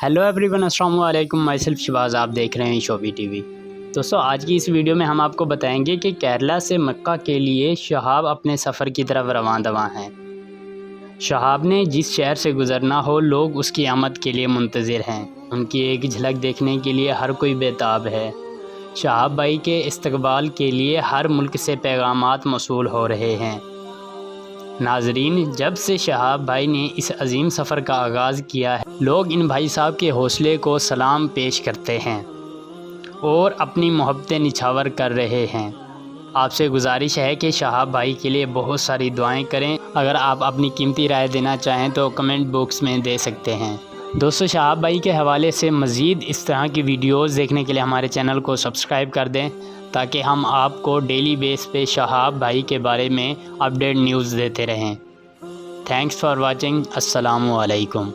Hello everyone, अस्सलाम वालेकुम। My self Shahbaz, आप देख रहे हैं शोबी टीवी। दोस्तों, आज की इस वीडियो में हम आपको बताएंगे कि केरला से मक्का के लिए शहाब अपने सफ़र की तरफ रवां दवां हैं। शहाब ने जिस शहर से गुज़रना हो, लोग उसकी आमद के लिए मुंतज़िर हैं। उनकी एक झलक देखने के लिए हर कोई बेताब है। शहाब भाई के इस्तकबाल के लिए हर मुल्क से पैगामात मौसूल हो रहे हैं। नाजरीन, जब से शहाब भाई ने इस अजीम सफ़र का आगाज़ किया है, लोग इन भाई साहब के हौसले को सलाम पेश करते हैं और अपनी मोहब्बतें निछावर कर रहे हैं। आपसे गुजारिश है कि शहाब भाई के लिए बहुत सारी दुआएं करें। अगर आप अपनी कीमती राय देना चाहें तो कमेंट बॉक्स में दे सकते हैं। दोस्तों, शहाब भाई के हवाले से मज़ीद इस तरह की वीडियोज़ देखने के लिए हमारे चैनल को सब्सक्राइब कर दें, ताकि हम आपको डेली बेस पे शहाब भाई के बारे में अपडेट न्यूज़ देते रहें। Thanks for watching. अस्सलामु अलैकुम।